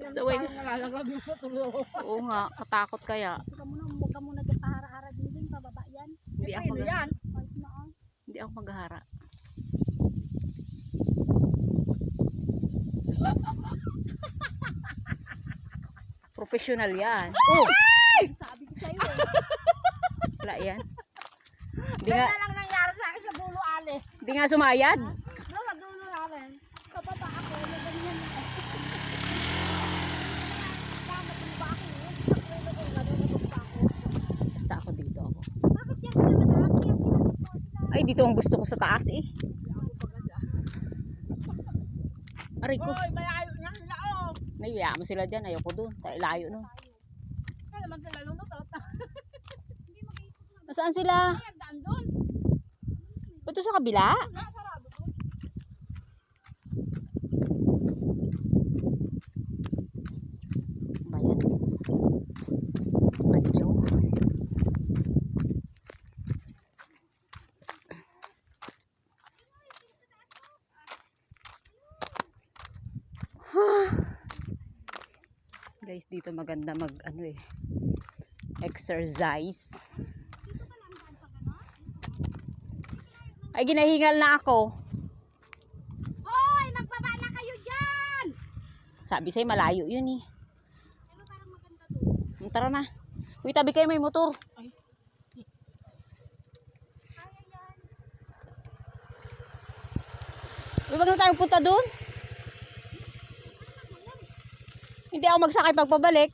Saway. Nalalaglag yung tulo. Oo nga, katakot kaya. Huwag ka muna nagpahara-hara din, pababa yan. Hindi ako yan. Hindi ako maghahara. Professional yan. Oh! Sabi ko sa'yo eh. Wala yan. Hindi Kaya nga, lang nangyari sa akin sa dulo, Ale. hindi nga sumayad. Doon sa dulo namin. Pababa ako, na ganyan. Basta ako dito ako. Bakit yan ka naman aakyat? Ay, dito ang gusto ko sa taas eh. Aray ko. Hoy, malayo niya. Lao. Naiya mo sila dyan. Ayoko dun. Layo no. Kaya naman sila lumutot. Nasaan sila? Nagdaan doon. Ito sa kabila? Sarado doon. Bayan. Radyo. Guys, dito maganda mag ano eh. Exercise. Ay, ginahingal na ako. Hoy, magbaba na kayo dyan! Sabi sa'yo, malayo yun eh. Pero parang maganda doon. Tara na. Uy, tabi kayo, may motor. Uy, wag na tayong punta doon. Hindi ako magsakay pagpabalik.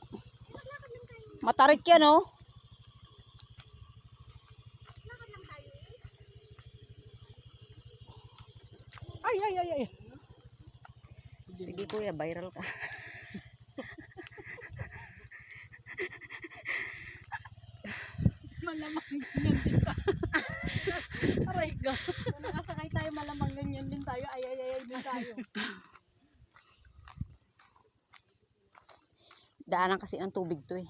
Matarik yan, oh. Ay. Sige kuya, viral ka. Malamang ganyan din tayo. Aray ka. Kung nakasakay tayo, malamang ganyan din tayo. Ay din tayo. Daanan kasi ng tubig to eh.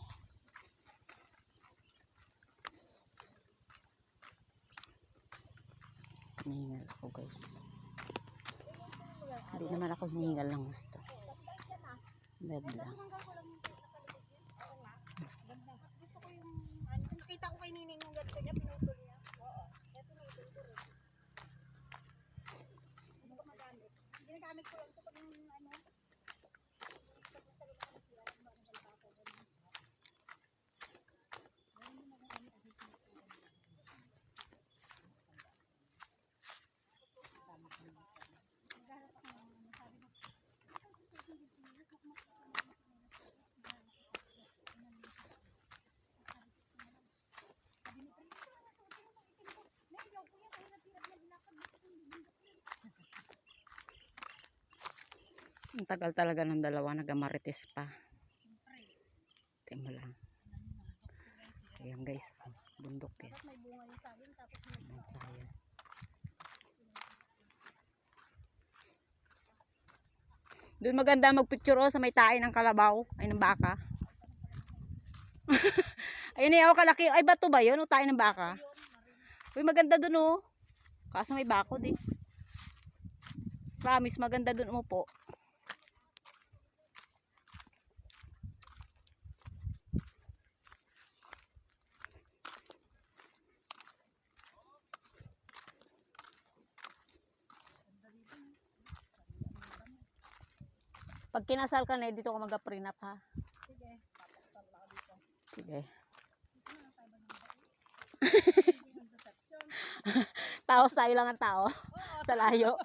Hinihingal ako guys. Hindi naman ako hinihingal ng gusto. Bed lang. Gusto ko yung, nakita ko kay Nining yung ganito niya, pinutol niya. Oo. Eto na ito rin. Hindi ko magamit. Ginagamit ko lang ito pag yung ano. Ang tagal talaga ng dalawa, nagamarites pa. Tingnan mo lang. Ayan guys, bundok eh. May bunga yung saging, tapos Ayan, sayang. Doon maganda magpicture oh, sa may tae ng kalabaw, ay ng baka. Ayun eh, oh, kalaki. Ay, bato ba yun? O tae ng baka? Uy, maganda doon oh. Kaso may bako din. Promise, maganda doon umupo. Pag kinasal ka na, dito ka mag-prenup ha. sige. Sige. Taos tayo lang ang tao. Sa layo.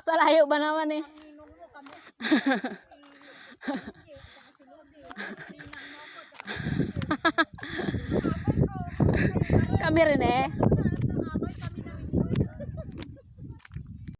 Sa layo ba naman eh? Ninong mo kami. Kami rin eh.